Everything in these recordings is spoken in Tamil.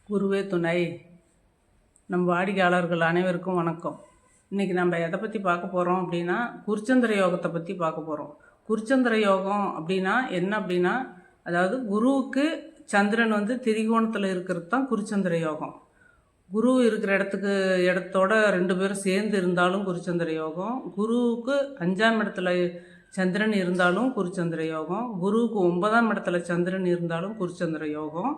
குருவே துணை. நம் வாடிக்கையாளர்கள் அனைவருக்கும் வணக்கம். இன்றைக்கி நம்ம எதை பற்றி பார்க்க போகிறோம் அப்படின்னா, குருச்சந்திர யோகத்தை பற்றி பார்க்க போகிறோம். குருச்சந்திர யோகம் அப்படின்னா என்ன அப்படின்னா, அதாவது குருவுக்கு சந்திரன் திரிகோணத்தில் இருக்கிறது தான் குருச்சந்திர யோகம். குரு இருக்கிற இடத்தோட ரெண்டு பேரும் சேர்ந்து இருந்தாலும் குருச்சந்திர யோகம். குருவுக்கு 5ஆம் இடத்துல சந்திரன் இருந்தாலும் குருச்சந்திர யோகம். குருவுக்கு 9ஆம் இடத்துல சந்திரன் இருந்தாலும் குருச்சந்திர யோகம்.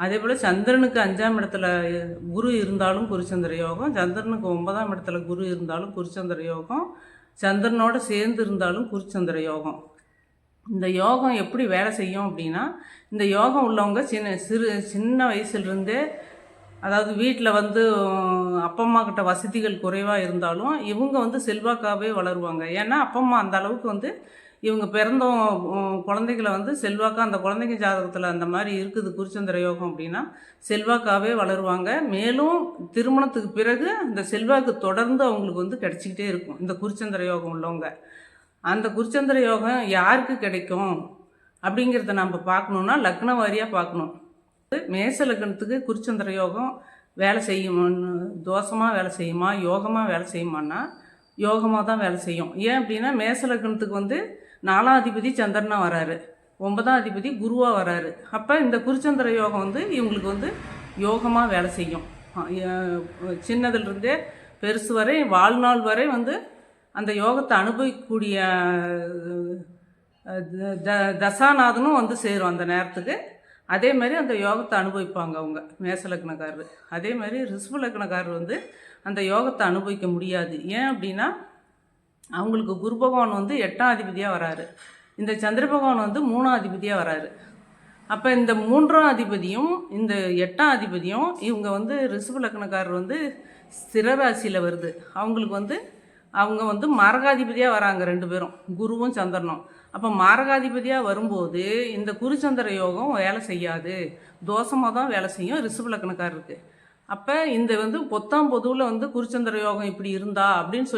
அதே போல் சந்திரனுக்கு 5ஆம் இடத்துல குரு இருந்தாலும் குருச்சந்திர யோகம். சந்திரனுக்கு 9ஆம் இடத்துல குரு இருந்தாலும் குருச்சந்திர யோகம். சந்திரனோட சேர்ந்து இருந்தாலும் குருச்சந்திர யோகம். இந்த யோகம் எப்படி வேலை செய்யும் அப்படின்னா, இந்த யோகம் உள்ளவங்க சின்ன வயசுலேருந்தே, அதாவது வீட்டில் அப்பா அம்மா கிட்ட வசதிகள் குறைவாக இருந்தாலும் இவங்க செல்வாக்காகவே வளருவாங்க. ஏன்னா அப்பா அம்மா அந்த அளவுக்கு இவங்க பிறந்தவங்க குழந்தைகளை செல்வாக்காக, அந்த குழந்தைங்க ஜாதகத்தில் அந்த மாதிரி இருக்குது குருச்சந்திர யோகம் அப்படின்னா செல்வாக்காகவே வளருவாங்க. மேலும் திருமணத்துக்கு பிறகு அந்த செல்வாக்கு தொடர்ந்து அவங்களுக்கு கிடச்சிக்கிட்டே இருக்கும். இந்த குருச்சந்திர யோகம் உள்ளவங்க, அந்த குருச்சந்திர யோகம் யாருக்கு கிடைக்கும் அப்படிங்கிறத நம்ம பார்க்கணுன்னா லக்ன வாரியாக பார்க்கணும். மேச லக்னத்துக்கு குருச்சந்திர யோகம் வேலை செய்யுமான்னு, தோஷமாக வேலை செய்யுமா யோகமாக வேலை செய்யுமான்னா யோகமாக தான் வேலை செய்யும். ஏன் அப்படின்னா மேச லக்னத்துக்கு 4ஆம் அதிபதி சந்திரனாக வராரு, 9ஆம் அதிபதி குருவாக வராரு. அப்போ இந்த குருச்சந்திர யோகம் இவங்களுக்கு யோகமாக வேலை செய்யும். சின்னதுலேருந்தே பெருசு வரை வாழ்நாள் வரை அந்த யோகத்தை அனுபவிக்கக்கூடிய தசாநாதனும் சேரும் அந்த நேரத்துக்கு. அதே மாதிரி அந்த யோகத்தை அனுபவிப்பாங்க அவங்க மேச லக்னக்காரர். அதே மாதிரி ரிஷப லக்னக்காரர் அந்த யோகத்தை அனுபவிக்க முடியாது. ஏன் அப்படின்னா அவங்களுக்கு குரு பகவான் 8ஆம் அதிபதியாக வராரு, இந்த சந்திர பகவான் 3ஆம் அதிபதியாக வராரு. அப்போ இந்த 3ஆம் அதிபதியும் இந்த 8ஆம் அதிபதியும் இவங்க ரிஷப லக்னக்காரர் ஸ்திரராசியில் வருது. அவங்களுக்கு அவங்க மாரகாதிபதியாக வராங்க, ரெண்டு பேரும் குருவும் சந்திரனும். அப்போ மாரகாதிபதியாக வரும்போது இந்த குருச்சந்திர யோகம் வேலை செய்யாது, தோஷமாக தான் வேலை செய்யும் ரிஷப லக்னக்காரருக்கு. அப்போ இந்த பொத்தாம் பொதுவில் குருச்சந்திர யோகம் இப்படி இருந்தா அப்படின்னு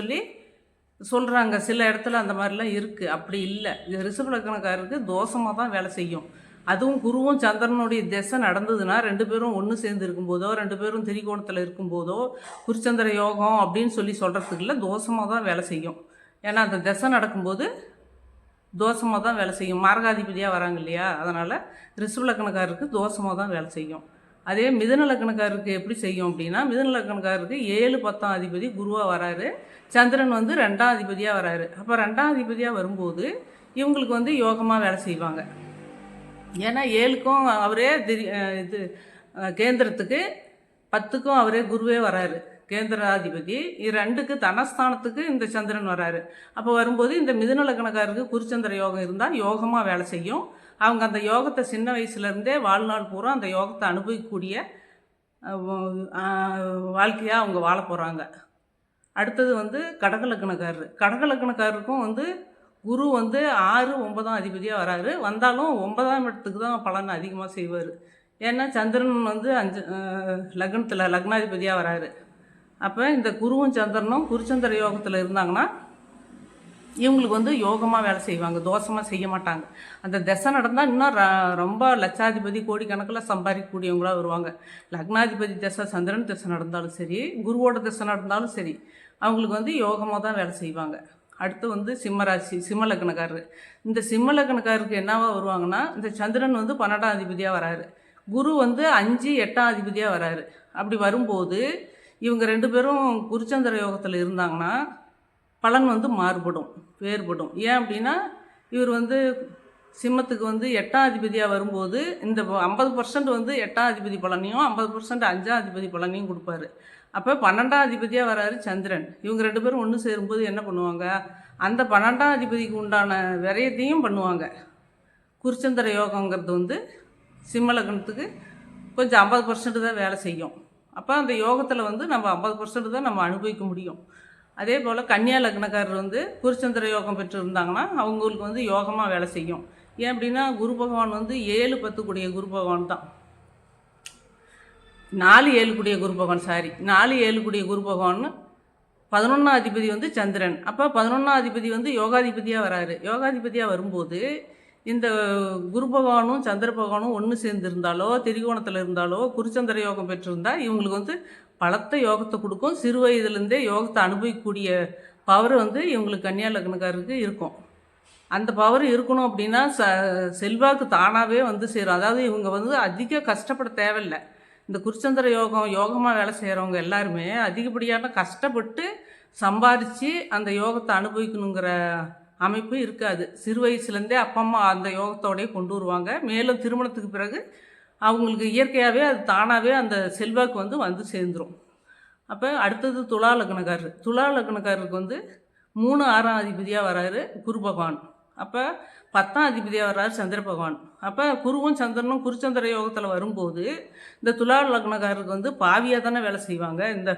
சொல்கிறாங்க. சில இடத்துல அந்த மாதிரிலாம் இருக்குது. அப்படி இல்லை, இது ரிஷப லக்னக்காரருக்கு தோஷமாக தான் வேலை செய்யும். அதுவும் குருவும் சந்திரனுடைய திசை நடந்ததுன்னா, ரெண்டு பேரும் ஒன்று சேர்ந்து இருக்கும்போதோ, ரெண்டு பேரும் திரிகோணத்தில் இருக்கும்போதோ குருச்சந்திர யோகம் அப்படின்னு சொல்கிறதுக்கு இல்லை, தோஷமாக தான் வேலை செய்யும். ஏன்னா அந்த திசை நடக்கும்போது தோஷமாக தான் வேலை செய்யும். மாரகாதிபதியாக வராங்க இல்லையா, அதனால் ரிஷப லக்னக்காரருக்கு தோஷமாக தான் வேலை செய்யும். அதே மிதுன லக்னக்காரருக்கு எப்படி செய்யும் அப்படின்னா, மிதுன லக்னக்காரருக்கு 7, 10ஆம் அதிபதி குருவாக வராரு, சந்திரன் 2ஆம் அதிபதியாக வராரு. அப்போ 2ஆம் அதிபதியாக வரும்போது இவங்களுக்கு யோகமாக வேலை செய்வாங்க. ஏன்னா 7க்கும் அவரே இது கேந்திரத்துக்கு, 10க்கும் அவரே குருவே வராரு கேந்திராதிபதி. 2க்கு தனஸ்தானத்துக்கு இந்த சந்திரன் வராரு. அப்போ வரும்போது இந்த மிதுன லக்னக்காரருக்கு குருச்சந்திர யோகம் இருந்தால் யோகமாக வேலை செய்யும். அவங்க அந்த யோகத்தை சின்ன வயசுலேருந்தே வாழ்நாள் பூரா அந்த யோகத்தை அனுபவிக்கக்கூடிய வாழ்க்கையாக அவங்க வாழ போகிறாங்க. அடுத்தது கடக லக்னக்காரர். கடக லக்னக்காரருக்கும் குரு 6, 9ஆம் அதிபதியாக வராரு. வந்தாலும் 9ஆம் இடத்துக்கு தான் பலன் அதிகமாக செய்வார். ஏன்னா சந்திரன் 5 லக்னத்தில் லக்னாதிபதியாக வராரு. அப்போ இந்த குருவும் சந்திரனும் குருச்சந்திர யோகத்தில் இருந்தாங்கன்னா இவங்களுக்கு யோகமாக வேலை செய்வாங்க, தோஷமாக செய்ய மாட்டாங்க. அந்த திசை நடந்தால் இன்னும் ரொம்ப லட்சாதிபதி கோடிக்கணக்கில் சம்பாதிக்கக்கூடியவங்களாக வருவாங்க. லக்னாதிபதி திசை சந்திரன் திசை நடந்தாலும் சரி, குருவோட திசை நடந்தாலும் சரி, அவங்களுக்கு யோகமாக தான் வேலை செய்வாங்க. அடுத்து சிம்மராசி, சிம்ம லக்னக்காரர். இந்த சிம்ம லக்னக்காரருக்கு என்னவா வருவாங்கன்னா, இந்த சந்திரன் 12ஆம் அதிபதியாக வராரு, குரு 5, 8ஆம் அதிபதியாக வராரு. அப்படி வரும்போது இவங்க ரெண்டு பேரும் குருச்சந்திர யோகத்தில் இருந்தாங்கன்னா பலன் மாறுபடும், வேறுபடும். ஏன் அப்படின்னா இவர் சிம்மத்துக்கு 8ஆம் அதிபதியாக வரும்போது இந்த 50% 8ஆம் அதிபதி பலனையும் 50% 5ஆம் அதிபதி பலனையும் கொடுப்பாரு. அப்போ 12ஆம் அதிபதியாக வராரு சந்திரன். இவங்க ரெண்டு பேரும் ஒன்று சேரும்போது என்ன பண்ணுவாங்க, அந்த 12ஆம் அதிபதிக்கு உண்டான விரயத்தையும் பண்ணுவாங்க. குருச்சந்திர யோகங்கிறது சிம்ம லக்னத்துக்கு கொஞ்சம் 50% தான் வேலை செய்யும். அப்போ அந்த யோகத்தில் நம்ம 50% தான் நம்ம அனுபவிக்க முடியும். அதே போல் கன்னியா லக்னக்காரர் குருச்சந்திர யோகம் பெற்று இருந்தாங்கன்னா அவங்களுக்கு யோகமாக வேலை செய்யும். ஏன் அப்படின்னா குரு பகவான் 7, 10 கூடிய குரு பகவான் தான். 4, 7 கூடிய குரு பகவான், 4, 7 கூடிய குரு பகவான் 11ஆம் அதிபதி சந்திரன். அப்போ 11ஆம் அதிபதி யோகாதிபதியாக வராரு. யோகாதிபதியாக வரும்போது இந்த குரு பகவானும் சந்திர பகவானும் ஒன்று சேர்ந்திருந்தாலோ திரிகோணத்தில் இருந்தாலோ குருச்சந்திர யோகம் பெற்றிருந்தா இவங்களுக்கு வந்து பலத்த யோகத்தை கொடுக்கும். சிறு வயதுலேருந்தே யோகத்தை அனுபவிக்கக்கூடிய பவர் வந்து இவங்களுக்கு கன்னியா லக்னக்காரருக்கு இருக்கும். அந்த பவர் இருக்கணும் அப்படின்னா செல்வாக்கு தானாகவே வந்து சேரும். அதாவது இவங்க வந்து அதிக கஷ்டப்பட தேவையில்லை. இந்த குருச்சந்திர யோகமாக வேலை செய்கிறவங்க எல்லாருமே அதிகப்படியான கஷ்டப்பட்டு சம்பாதிச்சு அந்த யோகத்தை அனுபவிக்கணுங்கிற அமைப்பு இருக்காது. சிறு வயசுலேருந்தே அப்பா அம்மா அந்த யோகத்தோடய கொண்டு வருவாங்க. மேலும் திருமணத்துக்கு பிறகு அவங்களுக்கு இயற்கையாகவே அது தானாகவே அந்த செல்வாக்கு வந்து சேர்ந்துடும். அப்போ அடுத்தது துலா லக்னக்காரருக்கு வந்து 3 6ஆம் அதிபதியாக வராரு குரு பகவான். அப்போ 10ஆம் அதிபதியாக வர்றாரு சந்திர பகவான். அப்போ குருவும் சந்திரனும் குருச்சந்திர யோகத்தில் வரும்போது இந்த துலா லக்னக்காரருக்கு வந்து பாவியாக தானே வேலை செய்வாங்க. இந்த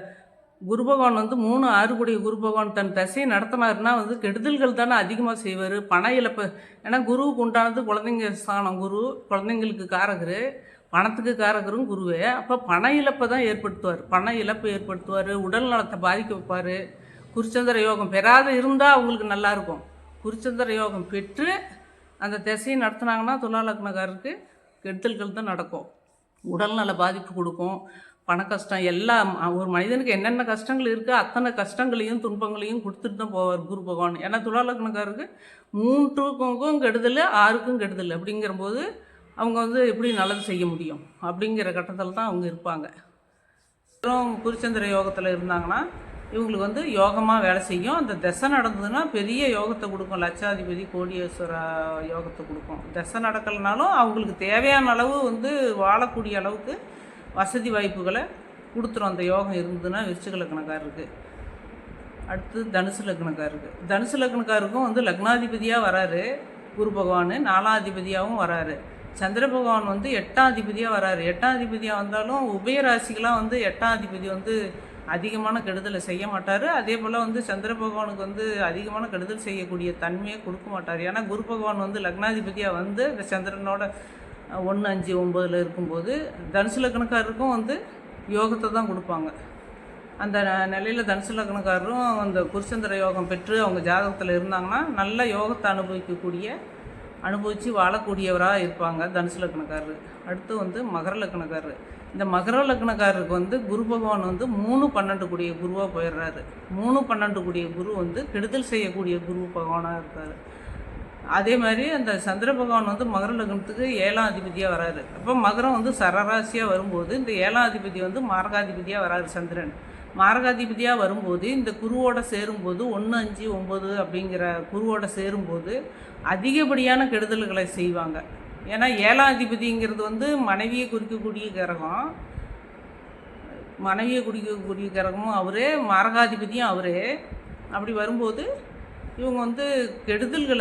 குரு பகவான் வந்து 3 6 கூடிய குரு பகவான் தன் தசையை நடத்தினாருன்னா வந்து கெடுதல்கள் தானே அதிகமாக செய்வார். பண இழப்பு. ஏன்னா குருவுக்கு உண்டானது குழந்தைங்க ஸ்தானம். குரு குழந்தைங்களுக்கு காரகர், பணத்துக்கு காரகரும் குருவே. அப்போ பண இழப்பை தான் ஏற்படுத்துவார். பண இழப்பு ஏற்படுத்துவார், உடல் நலத்தை பாதிக்க வைப்பார். குருச்சந்திர யோகம் பெறாத இருந்தால் அவங்களுக்கு நல்லாயிருக்கும். குருச்சந்திர யோகம் பெற்று அந்த திசையை நடத்துனாங்கன்னா துலா லக்னக்காரருக்கு கெடுதல்கள் தான் நடக்கும். உடல்நல பாதிப்பு கொடுக்கும், பண கஷ்டம், எல்லாம். ஒரு மனிதனுக்கு என்னென்ன கஷ்டங்கள் இருக்கோ அத்தனை கஷ்டங்களையும் துன்பங்களையும் கொடுத்துட்டு தான் போவார் குரு பகவான். ஏன்னா துலா லக்னக்காரருக்கு 3க்கும் கெடுதல் 6க்கும் கெடுதல். அப்படிங்கிற போது அவங்க வந்து எப்படி நல்லது செய்ய முடியும் அப்படிங்கிற கட்டத்தில் தான் அவங்க இருப்பாங்க. குருச்சந்திர யோகத்தில் இருந்தாங்கன்னா இவங்களுக்கு வந்து யோகமாக வேலை செய்யும். அந்த தசை நடந்ததுன்னா பெரிய யோகத்தை கொடுக்கும். லட்சாதிபதி கோடீஸ்வர யோகத்தை கொடுக்கும். தசை நடக்கலைனாலும் அவங்களுக்கு தேவையான அளவு வந்து வாழக்கூடிய அளவுக்கு வசதி வாய்ப்புகளை கொடுத்துரும் அந்த யோகம் இருந்ததுன்னா விருச்சிக லக்னக்காரருக்கு. அடுத்து தனுசு லக்னக்காருக்கும் வந்து லக்னாதிபதியாக வராரு குரு பகவான். 4ஆம் அதிபதியாகவும் வராரு. சந்திர பகவான் வந்து 8ஆம் அதிபதியாக வராரு. 8ஆம் அதிபதியாக வந்தாலும் உபயராசிக்கெலாம் வந்து 8ஆம் அதிபதி வந்து அதிகமான கெடுதலை செய்ய மாட்டார். அதே போல் வந்து சந்திர பகவானுக்கு வந்து அதிகமான கெடுதல் செய்யக்கூடிய தன்மையை கொடுக்க மாட்டார். ஏன்னா குரு பகவான் வந்து லக்னாதிபதியாக வந்து இந்த சந்திரனோட 1 5 9 இருக்கும்போது தனுசு லக்னக்காரருக்கும் வந்து யோகத்தை தான் கொடுப்பாங்க. அந்த நிலையில் தனுசு லக்னக்காரரும் அந்த குருச்சந்திர யோகம் பெற்று அவங்க ஜாதகத்தில் இருந்தாங்கன்னா நல்ல யோகத்தை அனுபவித்து வாழக்கூடியவராக இருப்பாங்க தனுசு லக்னக்காரரு. அடுத்து வந்து மகர லக்னக்காரரு. இந்த மகர லக்னக்காரருக்கு வந்து குரு பகவான் வந்து 3 12 கூடிய குருவாக போயிடுறாரு. 3 12 கூடிய குரு வந்து கெடுதல் செய்யக்கூடிய குரு பகவானாக இருக்கார். அதே மாதிரி அந்த சந்திர பகவான் வந்து மகர லக்னத்துக்கு 7ஆம் அதிபதியாக வராரு. அப்போ மகரம் வந்து சரராசியாக வரும்போது இந்த 7ஆம் அதிபதி வந்து மாரகாதிபதியாக வராரு சந்திரன். மாரகாதிபதியாக வரும்போது இந்த குருவோட சேரும்போது 1 5 9 அப்படிங்கிற குருவோட சேரும்போது அதிகப்படியான கெடுதல்களை செய்வாங்க. ஏன்னா 7ஆம் அதிபதிங்கிறது வந்து மனைவியை குறிக்கக்கூடிய கிரகமும் அவரே, மாரகாதிபதியும் அவரே. அப்படி வரும்போது இவங்க வந்து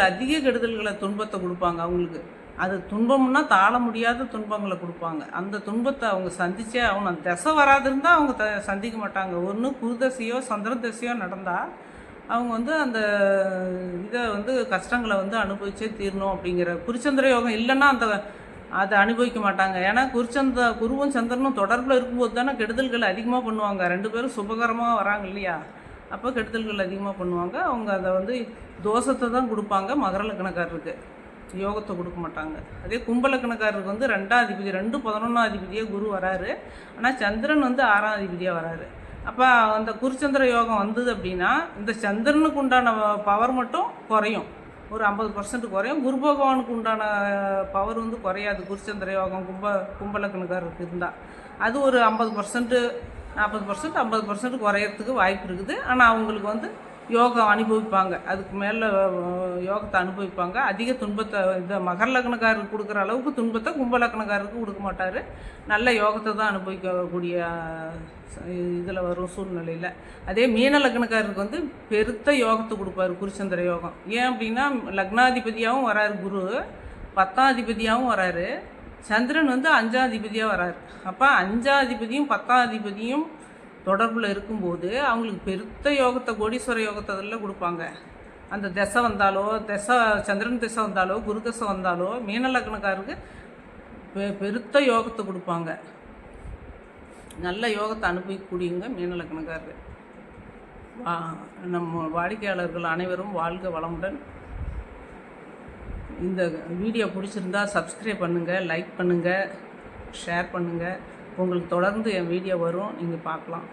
அதிக கெடுதல்களை துன்பத்தை கொடுப்பாங்க அவங்களுக்கு. அது துன்பம்னா தாழ முடியாத துன்பங்களை கொடுப்பாங்க. அந்த துன்பத்தை அவங்க சந்தித்தே அவங்க அந்த தசை வராதிருந்தால் அவங்க சந்திக்க மாட்டாங்க. ஒன்று குருதசையோ சந்திர தசையோ நடந்தால் அவங்க வந்து அந்த இதை வந்து கஷ்டங்களை வந்து அனுபவிச்சே தீரணும். அப்படிங்கிற குருச்சந்திர யோகம் இல்லைன்னா அதை அனுபவிக்க மாட்டாங்க. ஏன்னா குருவும் சந்திரனும் தொடர்பில் இருக்கும்போது தானே கெடுதல்கள் அதிகமாக பண்ணுவாங்க. 2 பேரும் சுபகரமாக வராங்க இல்லையா? அப்போ கெடுதல்கள் அதிகமாக பண்ணுவாங்க. அவங்க அதை வந்து தோஷத்தை தான் கொடுப்பாங்க. மகர லக்னக்காரருக்கு யோகத்தை கொடுக்க மாட்டாங்க. அதே கும்பலக்கணக்காரருக்கு வந்து 2ஆம் அதிபதி 2 11ஆம் அதிபதியாக குரு வராரு. ஆனால் சந்திரன் வந்து 6ஆம் அதிபதியாக வராரு. அப்போ அந்த குருச்சந்திர யோகம் வந்தது அப்படின்னா இந்த சந்திரனுக்கு உண்டான பவர் மட்டும் குறையும், ஒரு 50% குறையும். குரு பகவானுக்கு உண்டான பவர் வந்து குறையாது. குருச்சந்திர யோகம் கும்பலக்கணக்காரருக்கு இருந்தால் அது ஒரு 50% 40% 50% குறையறதுக்கு வாய்ப்பு இருக்குது. ஆனால் அவங்களுக்கு வந்து யோகம் அனுபவிப்பாங்க. அதுக்கு மேலே யோகத்தை அனுபவிப்பாங்க. அதிக துன்பத்தை இந்த மகர லக்னக்காரருக்கு கொடுக்குற அளவுக்கு துன்பத்தை கும்பலக்கணக்காரருக்கு கொடுக்க மாட்டார். நல்ல யோகத்தை தான் அனுபவிக்கக்கூடிய இதில் வரும் சூழ்நிலையில். அதே மீன லக்னக்காரருக்கு வந்து பெருத்த யோகத்தை கொடுப்பார் குருச்சந்திர யோகம். ஏன் அப்படின்னா லக்னாதிபதியாகவும் வராரு குரு, 10ஆம் அதிபதியாகவும் வராரு. சந்திரன் வந்து 5ஆம் அதிபதியாக வராரு. அப்போ 5ஆம் அதிபதியும் 10ஆம் அதிபதியும் தொடர்பில் இருக்கும்போது அவங்களுக்கு பெருத்த யோகத்தை கோடீஸ்வர யோகத்தை அதெல்லாம் கொடுப்பாங்க. அந்த திசை வந்தாலோ சந்திரன் திசை வந்தாலோ குரு திசை வந்தாலோ மீன லக்னக்காரருக்கு பெருத்த யோகத்தை கொடுப்பாங்க. நல்ல யோகத்தை அனுபவிக்கக்கூடியவங்க மீன லக்னக்காரரு. நம்ம வாடிக்கையாளர்கள் அனைவரும் வாழ்க வளமுடன். இந்த வீடியோ பிடிச்சிருந்தா சப்ஸ்கிரைப் பண்ணுங்கள், லைக் பண்ணுங்கள், ஷேர் பண்ணுங்கள். உங்களுக்கு தொடர்ந்து என் வீடியோ வரும், நீங்கள் பார்க்கலாம்.